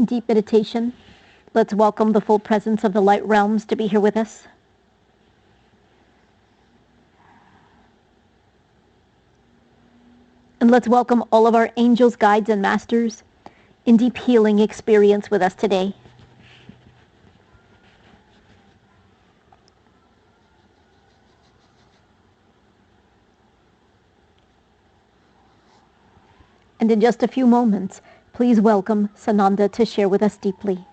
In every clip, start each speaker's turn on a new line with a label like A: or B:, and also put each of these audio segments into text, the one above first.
A: deep meditation. Let's welcome the full presence of the light realms to be here with us. And let's welcome all of our angels, guides, and masters in deep healing experience with us today. And in just a few moments, please welcome Sananda to share with us deeply.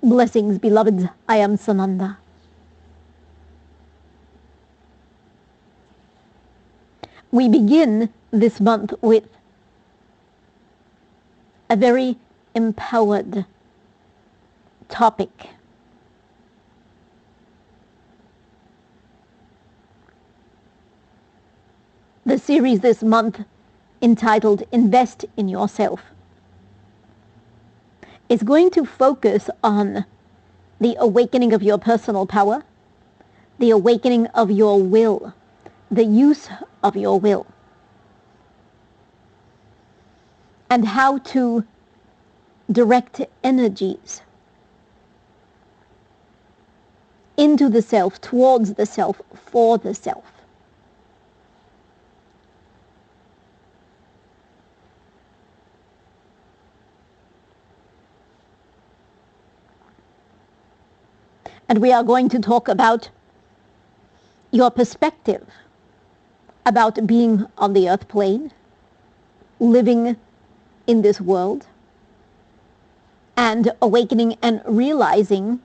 A: Blessings, beloveds. I am Sananda. We begin this month with a very empowered topic. The series this month, entitled Invest in Yourself, is going to focus on the awakening of your personal power, the awakening of your will, the use of your will, and how to direct energies into the self, towards the self, for the self. And we are going to talk about your perspective about being on the earth plane, living in this world, and awakening and realizing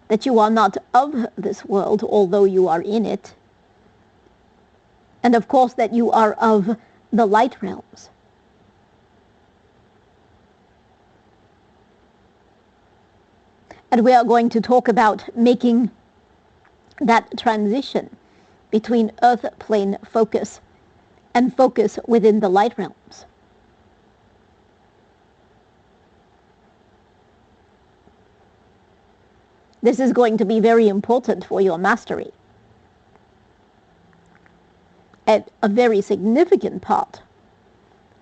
A: that you are not of this world, although you are in it, and of course that you are of the light realms. And we are going to talk about making that transition between earth plane focus and focus within the light realms. This is going to be very important for your mastery. And a very significant part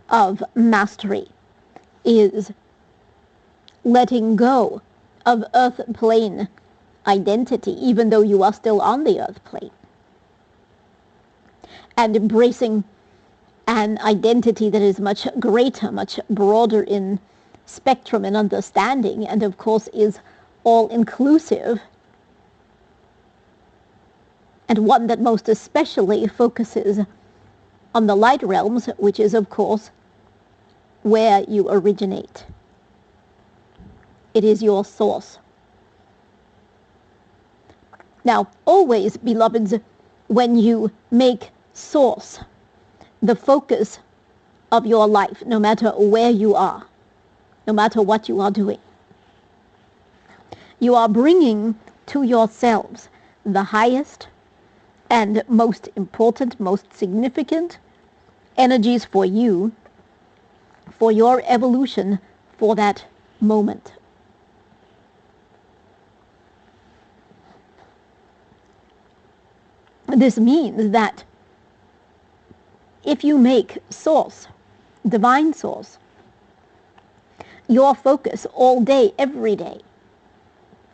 A: of mastery is letting go of earth plane identity, even though you are still on the earth plane, and embracing an identity that is much greater, much broader in spectrum and understanding, and of course is all-inclusive, and one that most especially focuses on the light realms, which is of course where you originate. It is your source. Now, always, beloveds, when you make source the focus of your life, no matter where you are, no matter what you are doing, you are bringing to yourselves the highest and most important, most significant energies for you, for your evolution, for that moment. This means that if you make source, divine source, your focus all day, every day,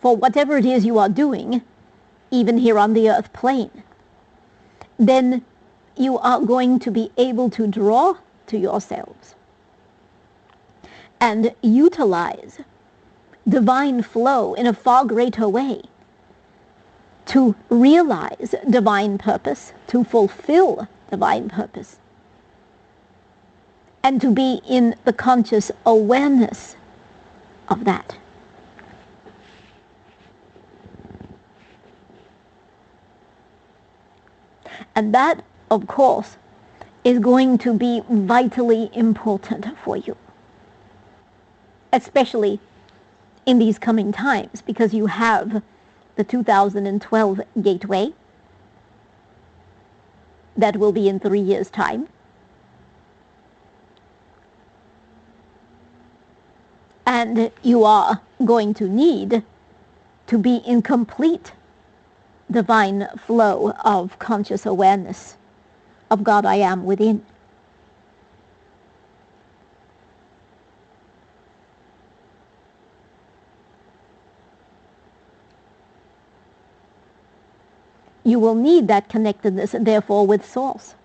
A: for whatever it is you are doing, even here on the earth plane, then you are going to be able to draw to yourselves and utilize divine flow in a far greater way to realize divine purpose, to fulfill divine purpose, and to be in the conscious awareness of that. And that, of course, is going to be vitally important for you, especially in these coming times, because you have the 2012 gateway that will be in 3 years' time. And you are going to need to be in complete divine flow of conscious awareness of God I Am within. You will need that connectedness, therefore, with Source.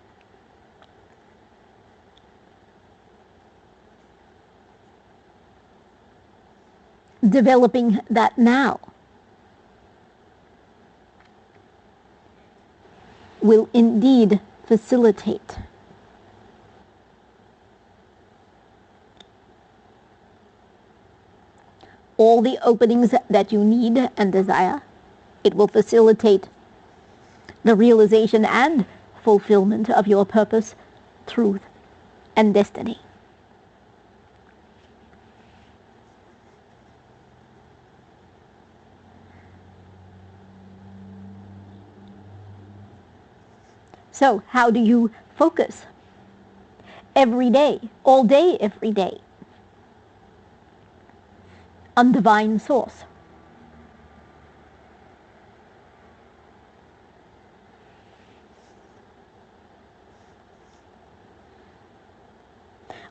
A: Developing that now will indeed facilitate all the openings that you need and desire. It will facilitate the realization and fulfillment of your purpose, truth, and destiny. So, how do you focus? Every day, all day, every day, on divine Source.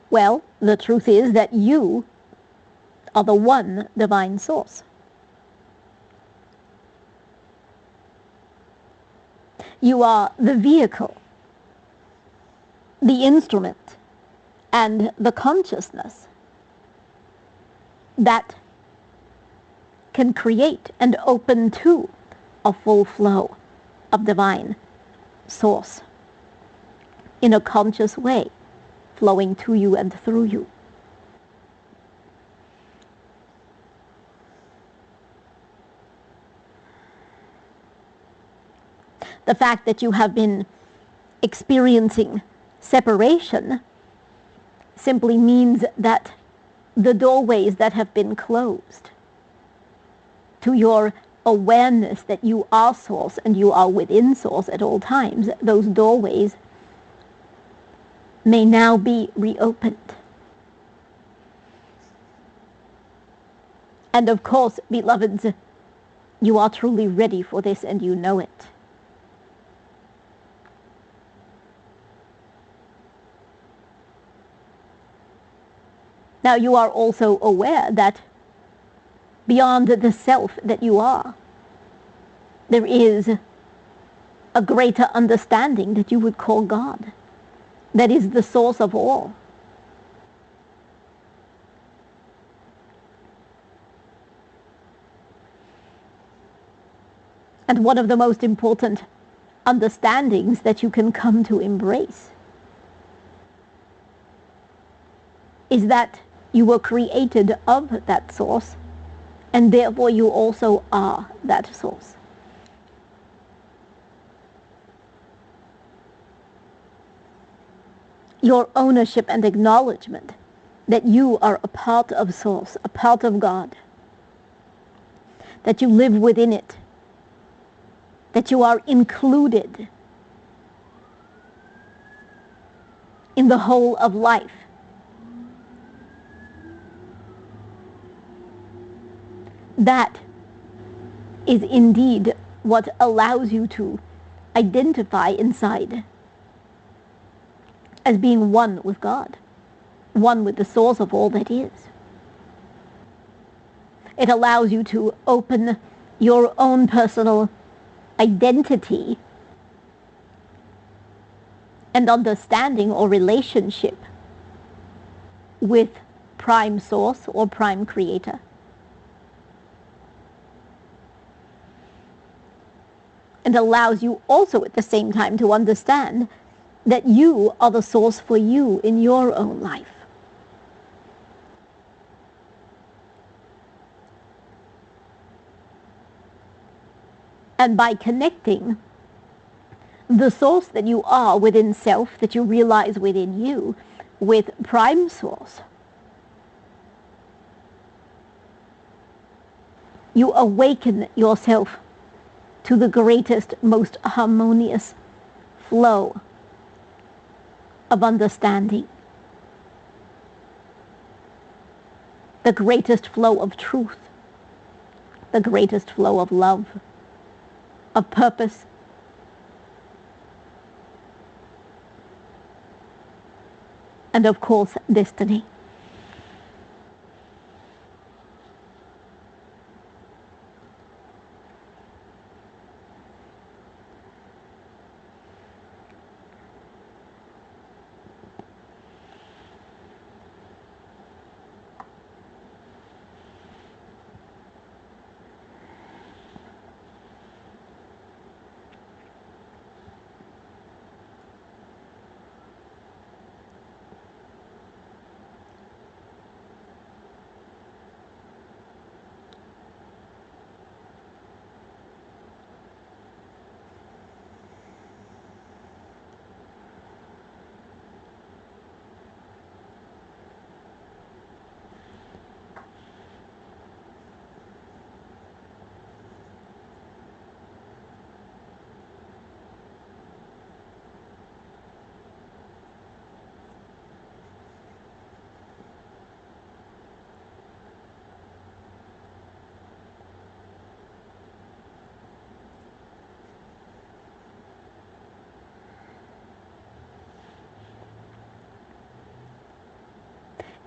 A: Well, the truth is that you are the one divine Source. You are the vehicle, the instrument, and the consciousness that can create and open to a full flow of divine Source in a conscious way, flowing to you and through you. The fact that you have been experiencing separation simply means that the doorways that have been closed to your awareness that you are Source and you are within Source at all times, those doorways may now be reopened. And of course, beloveds, you are truly ready for this and you know it. Now you are also aware that beyond the self that you are, there is a greater understanding that you would call God, that is the source of all. And one of the most important understandings that you can come to embrace is that you were created of that source, and therefore you also are that source. Your ownership and acknowledgement that you are a part of Source, a part of God, that you live within it, that you are included in the whole of life. That is indeed what allows you to identify inside as being one with God, one with the source of all that is. It allows you to open your own personal identity and understanding or relationship with Prime Source or Prime Creator. And allows you also at the same time to understand that you are the source for you in your own life. And by connecting the source that you are within self, that you realize within you, with Prime Source, you awaken yourself to the greatest, most harmonious flow of understanding, the greatest flow of truth, the greatest flow of love, of purpose, and of course, destiny.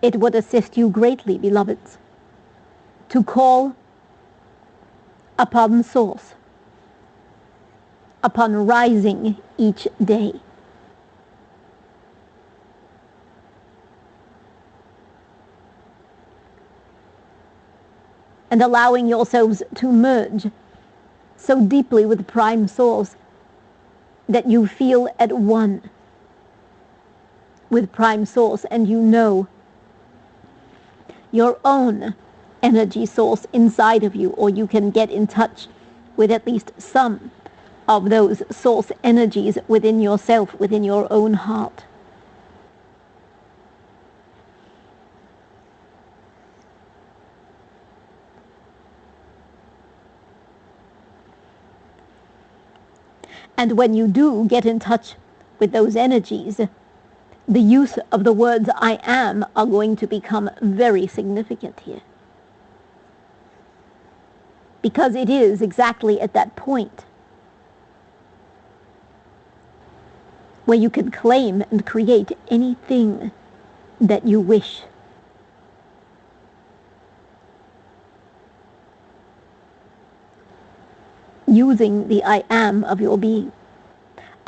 A: It would assist you greatly, beloveds, to call upon Source, upon rising each day. And allowing yourselves to merge so deeply with Prime Source that you feel at one with Prime Source, and you know your own energy source inside of you, or you can get in touch with at least some of those source energies within yourself, within your own heart. And when you do get in touch with those energies, the use of the words I am are going to become very significant here. Because it is exactly at that point where you can claim and create anything that you wish. Using the I am of your being.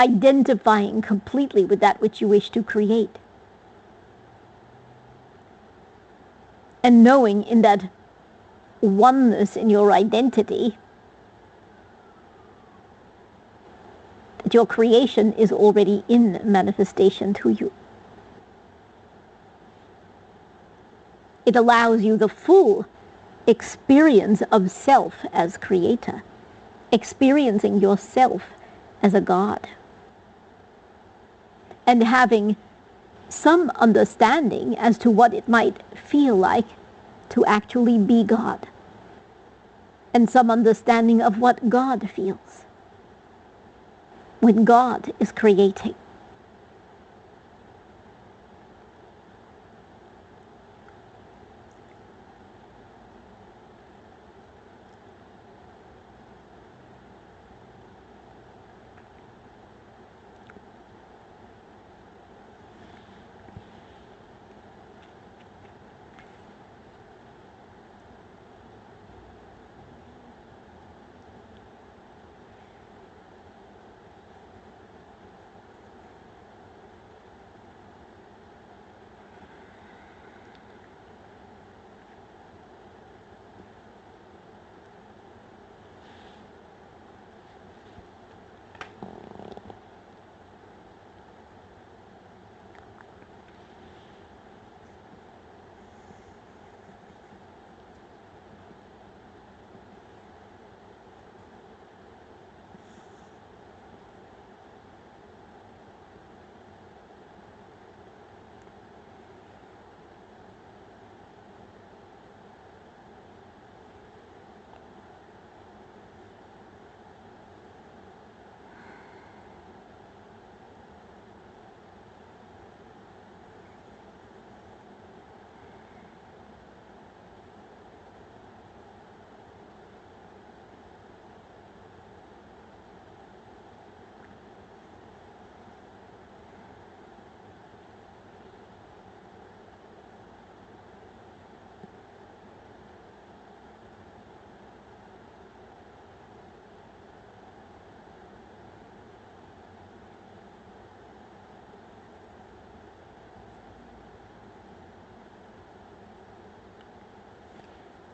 A: Identifying completely with that which you wish to create. And knowing in that oneness in your identity that your creation is already in manifestation to you. It allows you the full experience of self as creator, experiencing yourself as a God, and having some understanding as to what it might feel like to actually be God, and some understanding of what God feels when God is creating.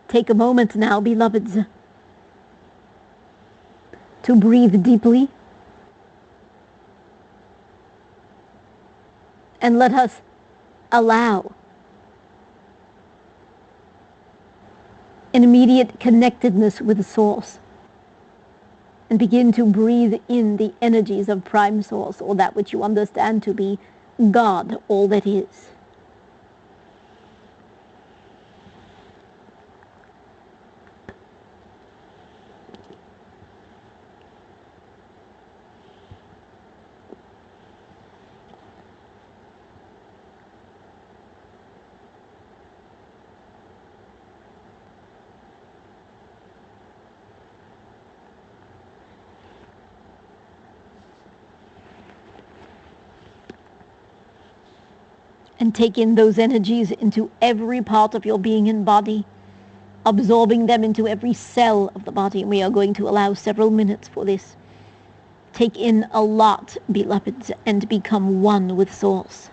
A: Take a moment now, beloveds, to breathe deeply, and let us allow an immediate connectedness with the Source, and begin to breathe in the energies of Prime Source, or that which you understand to be God, all that is. And take in those energies into every part of your being and body, absorbing them into every cell of the body. And we are going to allow several minutes for this. Take in a lot, beloveds, and become one with Source.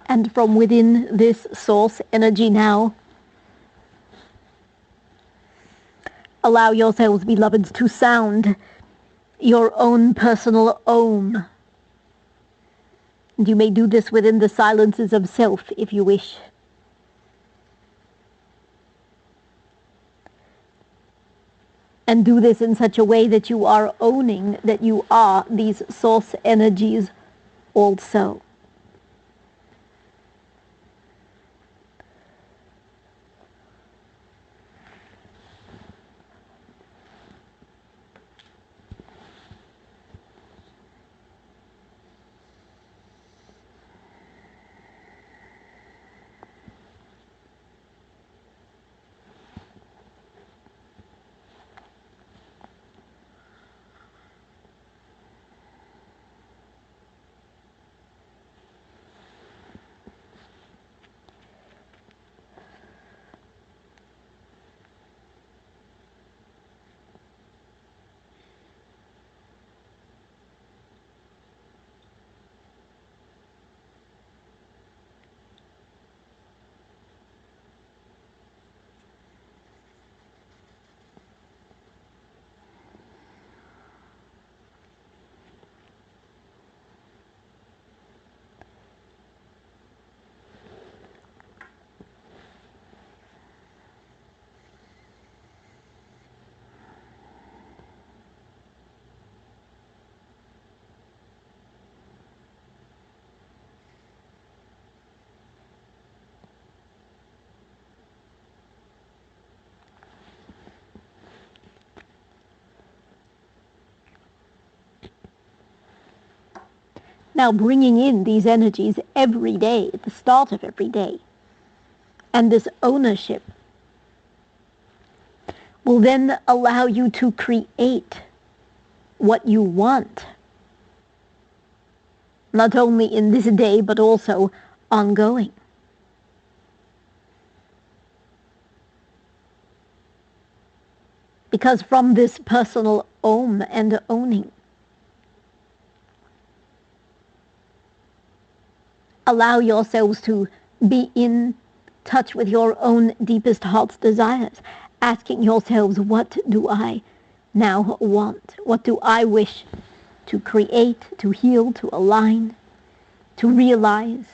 A: And from within this Source energy now, allow yourselves, beloveds, to sound your own personal Om. And you may do this within the silences of self if you wish. And do this in such a way that you are owning that you are these Source energies also. Now bringing in these energies every day, at the start of every day, and this ownership will then allow you to create what you want, not only in this day, but also ongoing. Because from this personal own and owning, allow yourselves to be in touch with your own deepest heart's desires, asking yourselves, what do I now want? What do I wish to create, to heal, to align, to realize?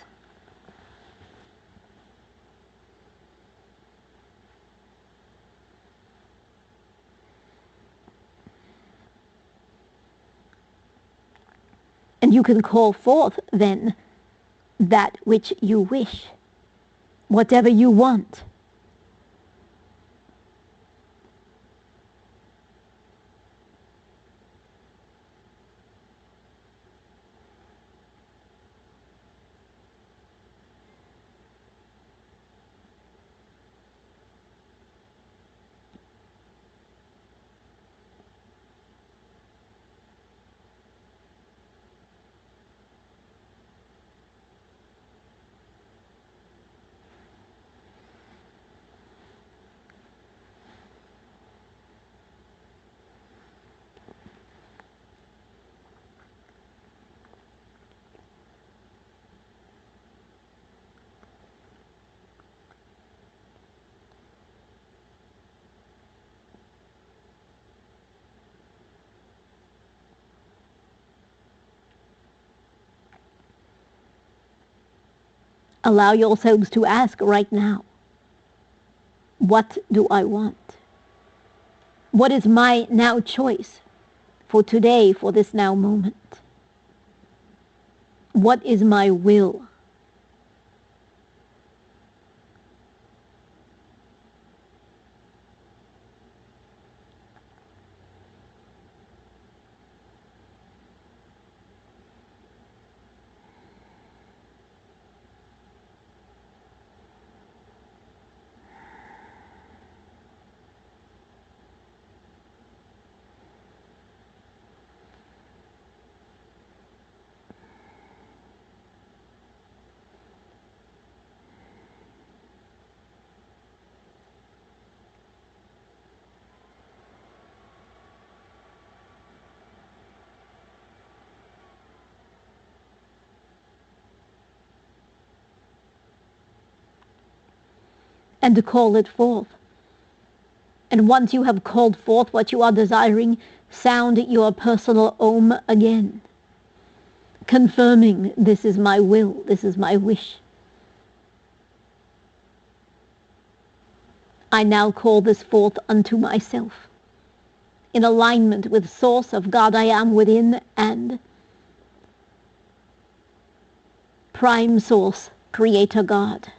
A: And you can call forth then that which you wish, whatever you want. Allow yourselves to ask right now, what do I want? What is my now choice for today, for this now moment? What is my will? And to call it forth. And once you have called forth what you are desiring, sound your personal Om again, confirming, this is my will, this is my wish. I now call this forth unto myself, in alignment with Source of God I am within and Prime Source, Creator God.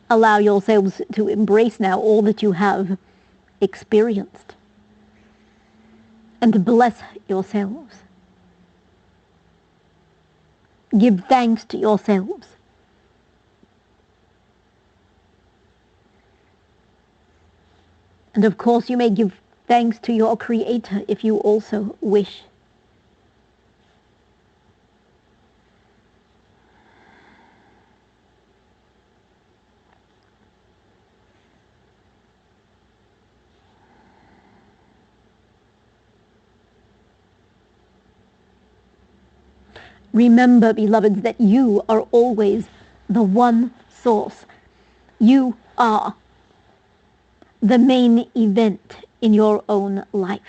A: Allow yourselves to embrace now all that you have experienced and to bless yourselves. Give thanks to yourselves. And of course, you may give thanks to your Creator if you also wish. Remember, beloveds, that you are always the one source. You are the main event in your own life.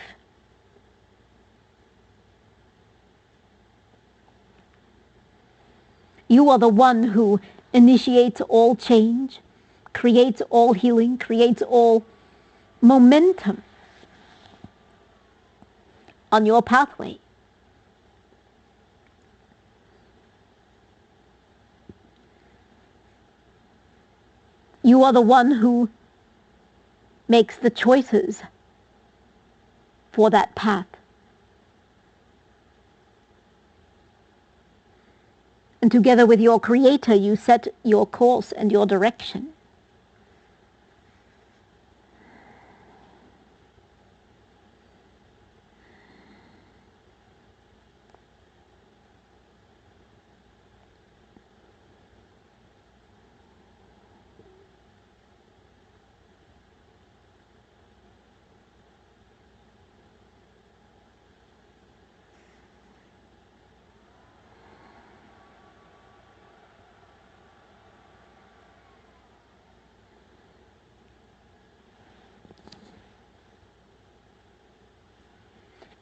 A: You are the one who initiates all change, creates all healing, creates all momentum on your pathway. You are the one who makes the choices for that path. And together with your Creator, you set your course and your direction.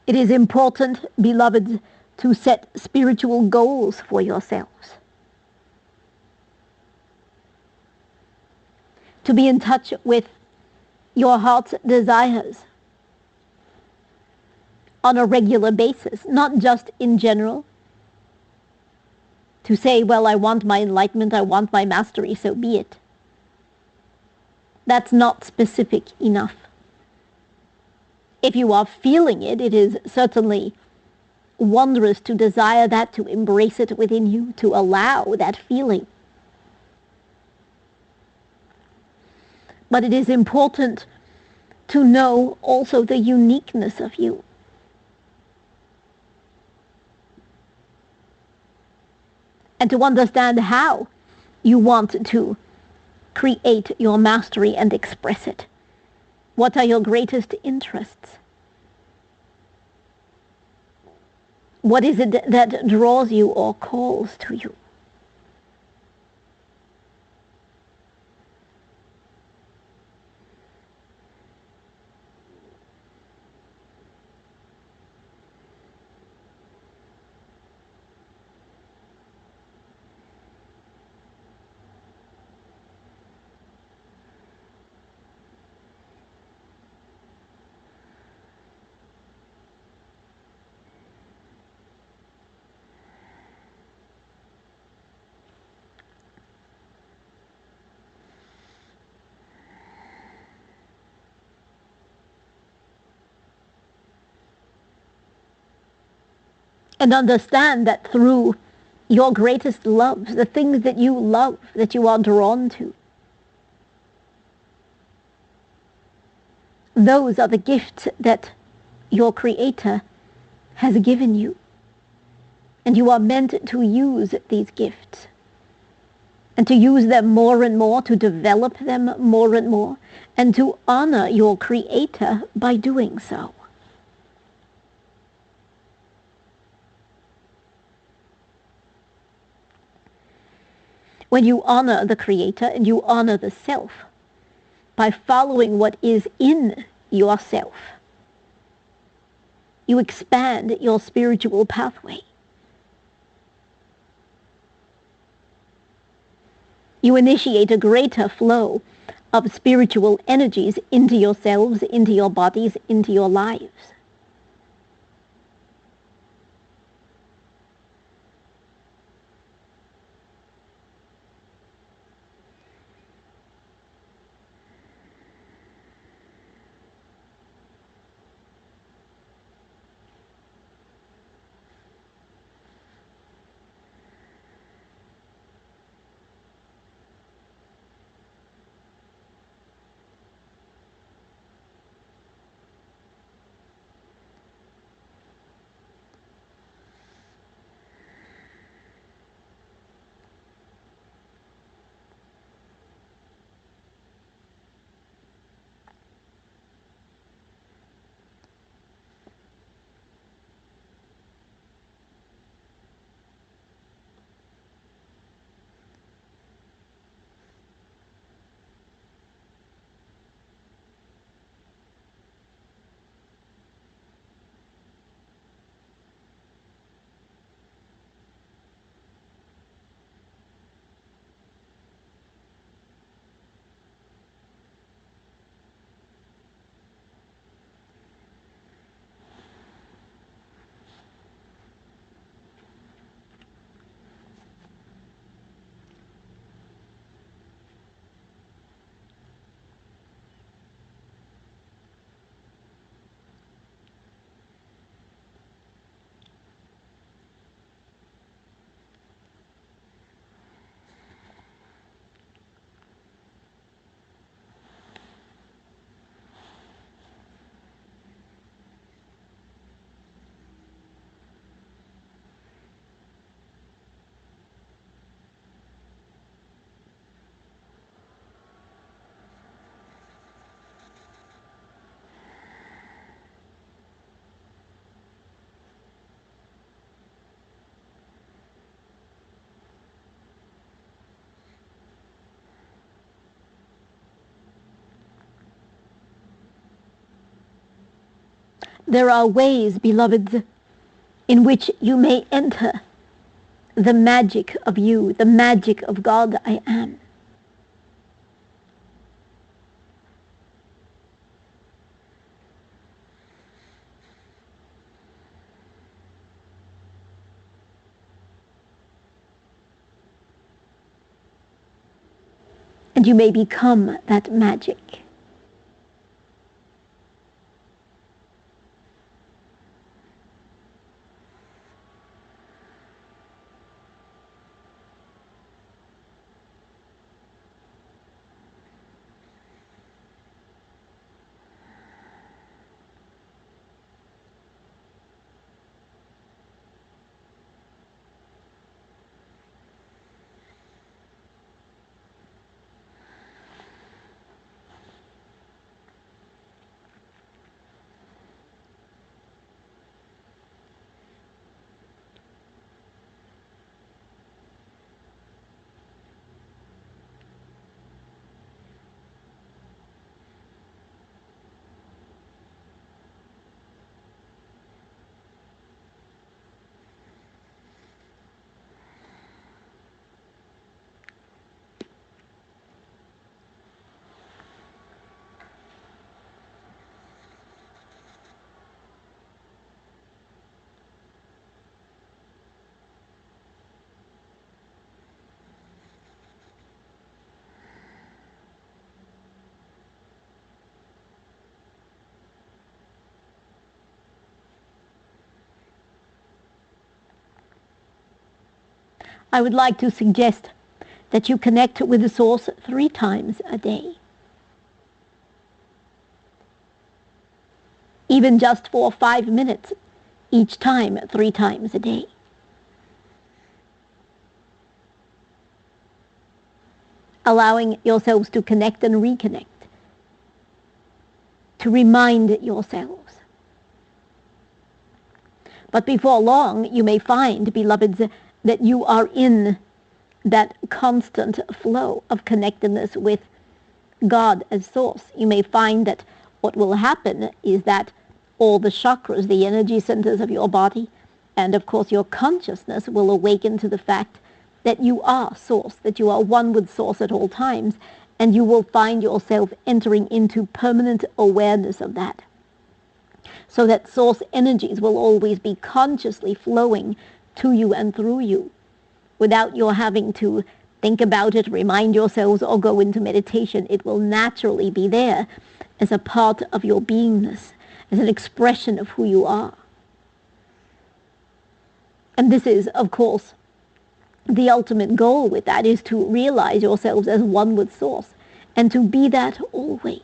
A: It is important, beloveds, to set spiritual goals for yourselves. To be in touch with your heart's desires on a regular basis, not just in general. To say, well, I want my enlightenment, I want my mastery, so be it. That's not specific enough. If you are feeling it, it is certainly wondrous to desire that, to embrace it within you, to allow that feeling. But it is important to know also the uniqueness of you. And to understand how you want to create your mastery and express it. What are your greatest interests? What is it that draws you or calls to you? And understand that through your greatest loves, the things that you love, that you are drawn to, those are the gifts that your Creator has given you. And you are meant to use these gifts. And to use them more and more, to develop them more and more, and to honor your Creator by doing so. When you honor the Creator and you honor the self by following what is in yourself, you expand your spiritual pathway. You initiate a greater flow of spiritual energies into yourselves, into your bodies, into your lives. There are ways, beloveds, in which you may enter the magic of you, the magic of God I am. And you may become that magic. I would like to suggest that you connect with the source 3 times a day. Even just for 5 minutes each time, 3 times a day. Allowing yourselves to connect and reconnect, to remind yourselves. But before long, you may find, beloveds, that you are in that constant flow of connectedness with God as source. You may find that what will happen is that all the chakras, the energy centers of your body, and of course your consciousness will awaken to the fact that you are source, that you are one with source at all times, and you will find yourself entering into permanent awareness of that. So that source energies will always be consciously flowing to you and through you, without your having to think about it, remind yourselves, or go into meditation. It will naturally be there as a part of your beingness, as an expression of who you are. And this is, of course, the ultimate goal with that, is to realize yourselves as one with source, and to be that always.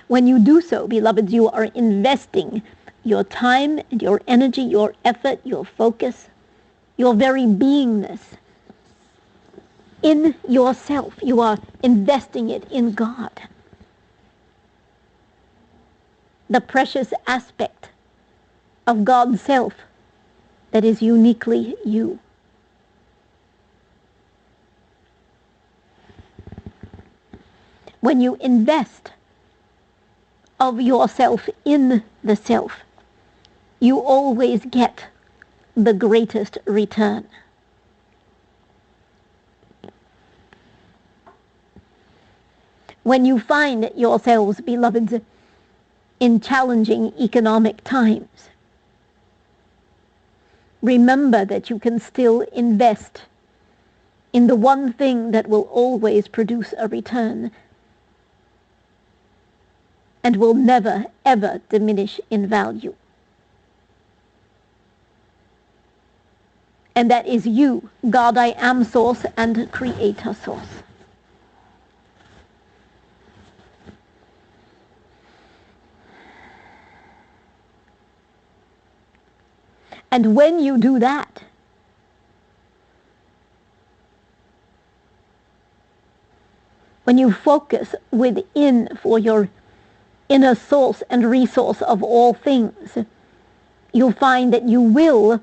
A: When you do so, beloveds, you are investing your time and your energy, your effort, your focus, your very beingness in yourself. You are investing it in God, the precious aspect of God's self that is uniquely you. When you invest of yourself in the self, you always get the greatest return. When you find yourselves, beloveds, in challenging economic times, remember that you can still invest in the one thing that will always produce a return and will never, ever diminish in value. And that is you, God I am source and creator source. And when you do that, when you focus within for your inner source and resource of all things, you'll find that you will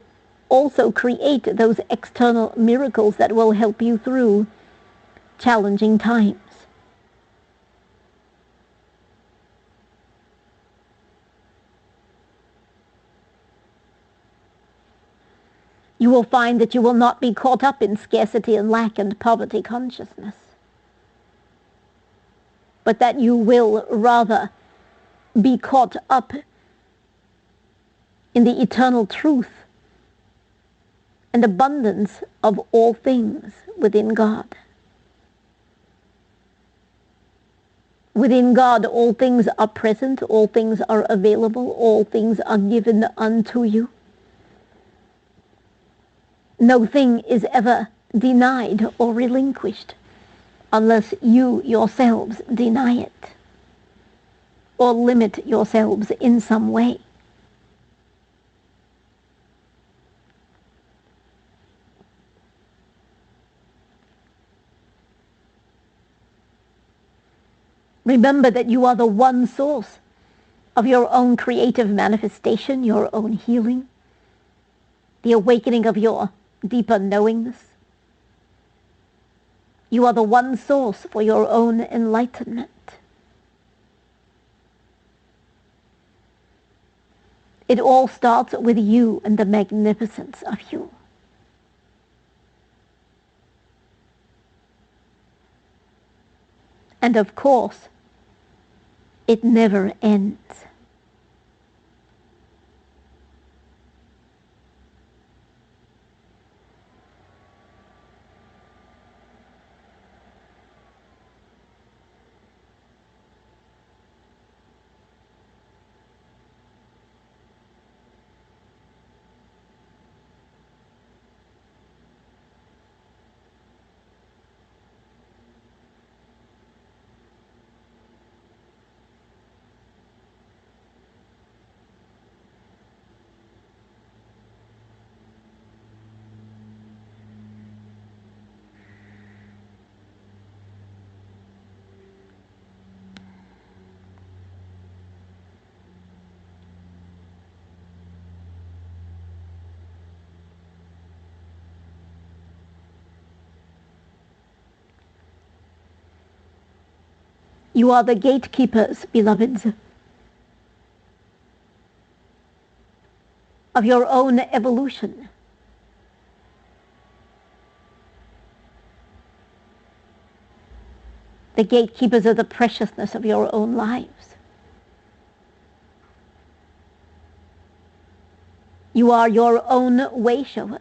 A: also create those external miracles that will help you through challenging times. You will find that you will not be caught up in scarcity and lack and poverty consciousness, but that you will rather be caught up in the eternal truth and abundance of all things within God. Within God, all things are present, all things are available, all things are given unto you. No thing is ever denied or relinquished unless you yourselves deny it or limit yourselves in some way. Remember that you are the one source of your own creative manifestation, your own healing, the awakening of your deeper knowingness. You are the one source for your own enlightenment. It all starts with you and the magnificence of you. And of course, it never ends. You are the gatekeepers, beloveds, of your own evolution. The gatekeepers of the preciousness of your own lives. You are your own way showers.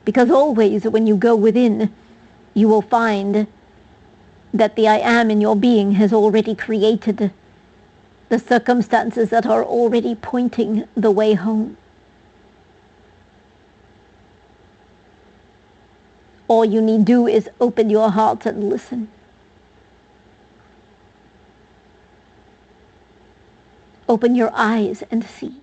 A: Because always when you go within, you will find that the I am in your being has already created the circumstances that are already pointing the way home. All you need do is open your heart and listen. Open your eyes and see.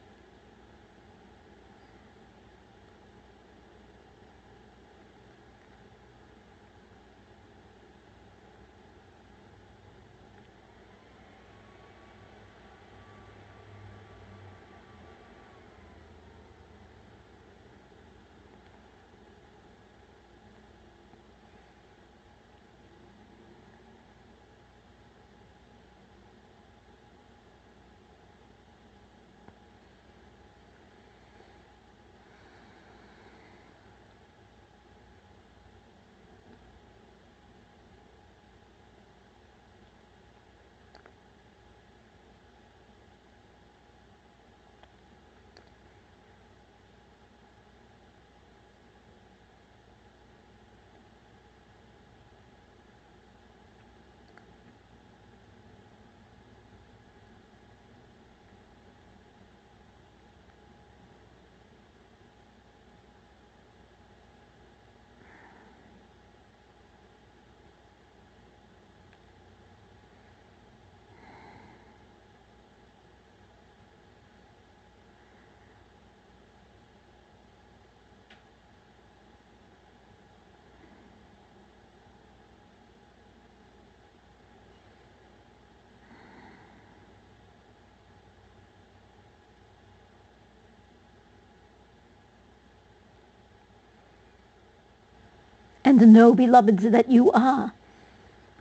A: And know, beloveds, that you are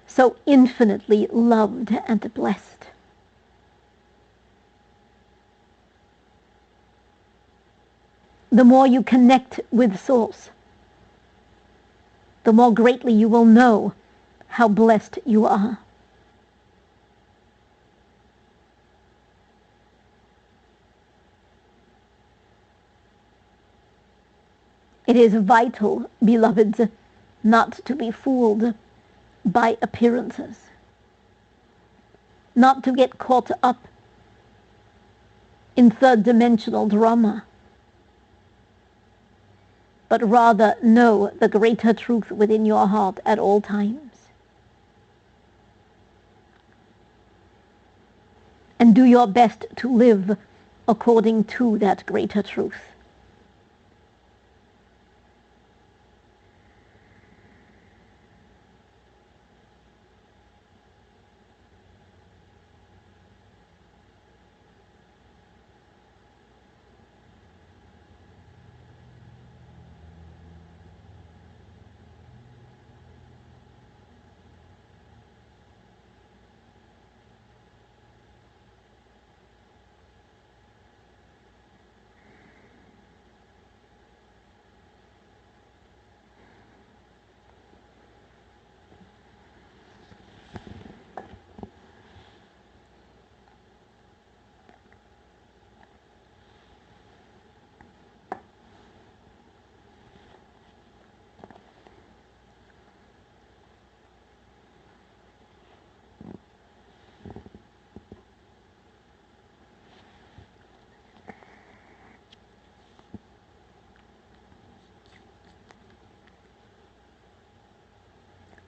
A: so infinitely loved and blessed. the more you connect with Source, the more greatly you will know how blessed you are. It is vital, beloveds, not to be fooled by appearances, not to get caught up in third-dimensional drama, but rather know the greater truth within your heart at all times. And do your best to live according to that greater truth.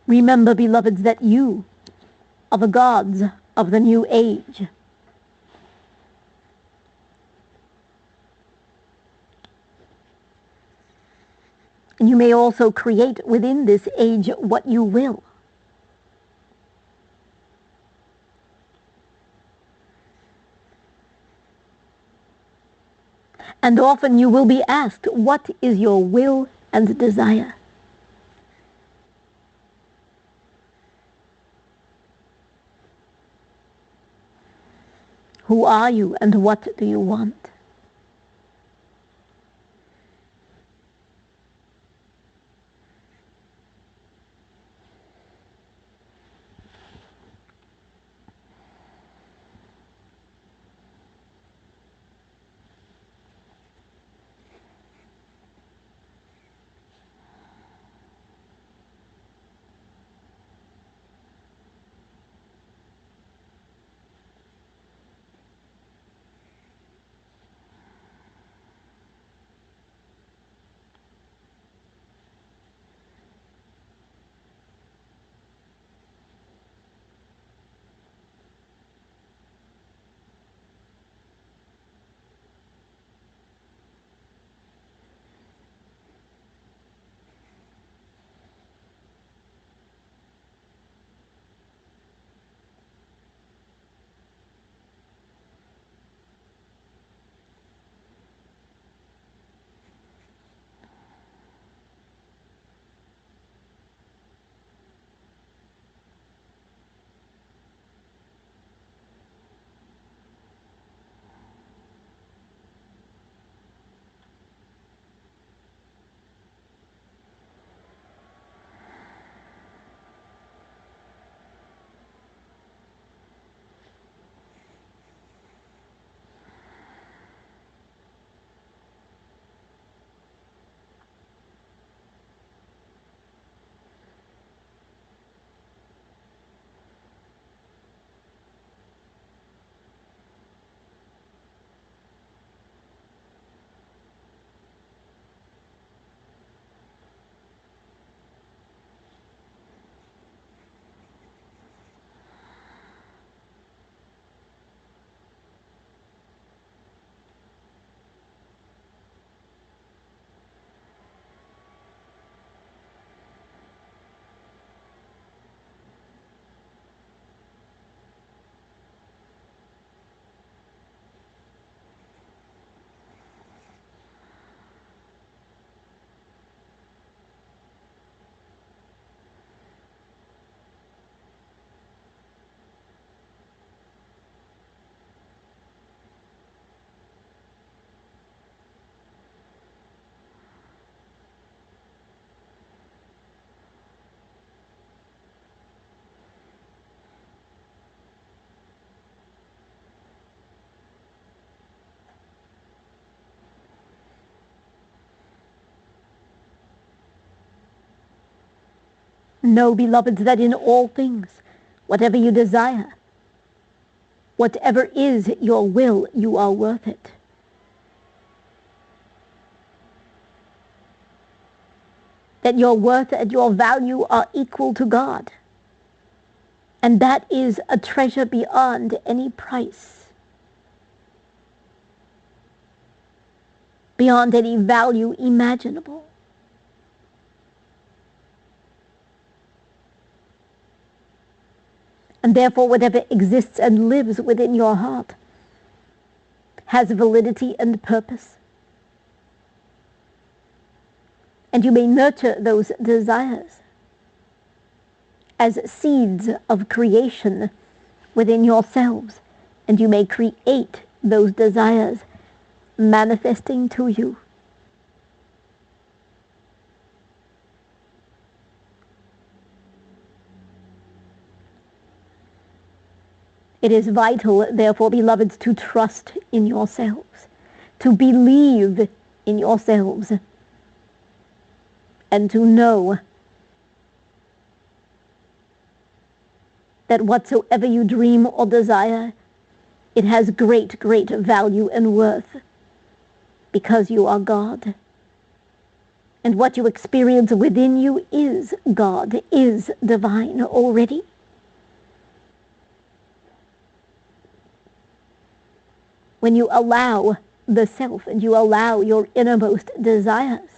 A: Remember, beloveds, that you are the gods of the new age. And you may also create within this age what you will. And often you will be asked, what is your will and desire? Who are you and what do you want? Know, beloveds, that in all things, whatever you desire, whatever is your will, you are worth it. That your worth and your value are equal to God. And that is a treasure beyond any price, beyond any value imaginable. And therefore, whatever exists and lives within your heart has validity and purpose. And you may nurture those desires as seeds of creation within yourselves. And you may create those desires manifesting to you. It is vital, therefore, beloveds, to trust in yourselves, to believe in yourselves, and to know that whatsoever you dream or desire, it has great, great value and worth because you are God. And what you experience within you is God, is divine already. When you allow the self and you allow your innermost desires,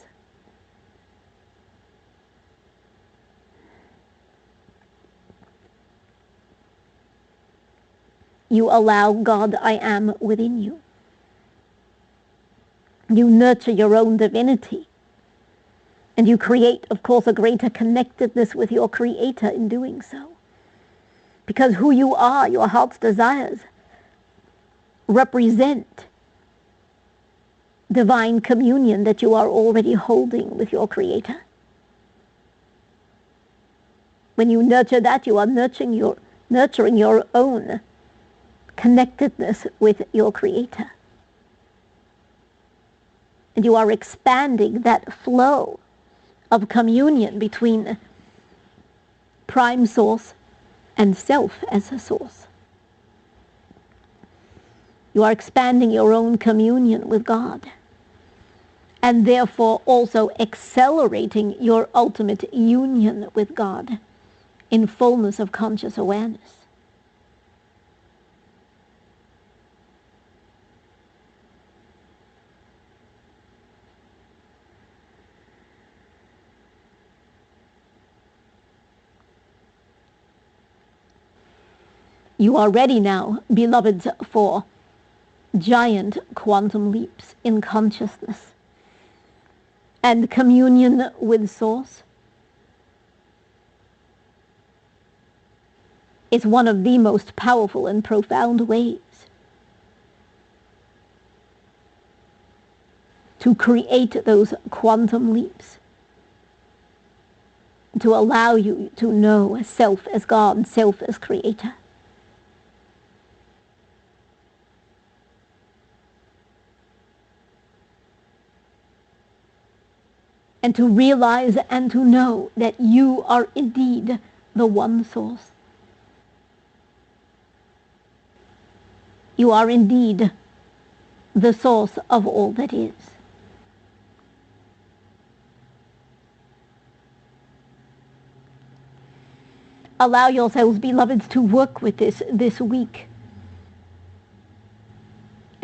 A: you allow God I am within you. You nurture your own divinity. And you create, of course, a greater connectedness with your Creator in doing so. Because who you are, your heart's desires, represent divine communion that you are already holding with your Creator. When you nurture that, you are nurturing your own connectedness with your Creator. And you are expanding that flow of communion between prime source and self as a source. You are expanding your own communion with God, and therefore also accelerating your ultimate union with God in fullness of conscious awareness. You are ready now, beloveds, for giant quantum leaps in consciousness and communion with Source. Is one of the most powerful and profound ways to create those quantum leaps, to allow you to know self as God, self as Creator. And to realize and to know that you are indeed the one source. You are indeed the source of all that is. Allow yourselves, beloveds, to work with this week.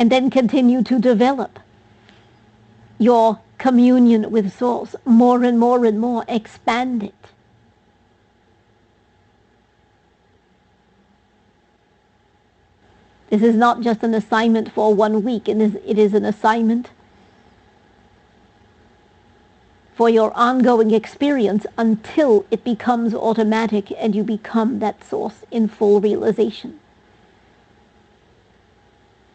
A: And then continue to develop your communion with Source more and more and more. Expand it. This is not just an assignment for 1 week. It is an assignment for your ongoing experience until it becomes automatic and you become that source in full realization.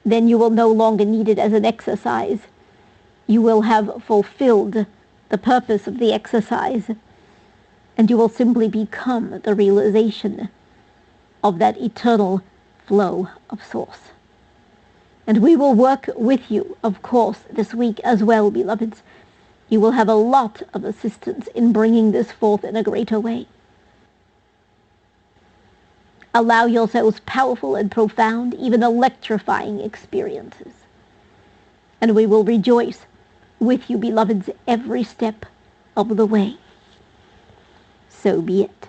A: Then you will no longer need it as an exercise. You will have fulfilled the purpose of the exercise, and you will simply become the realization of that eternal flow of Source. And we will work with you, of course, this week as well, beloveds. You will have a lot of assistance in bringing this forth in a greater way. Allow yourselves powerful and profound, even electrifying experiences. And we will rejoice with you, beloveds, every step of the way. So be it.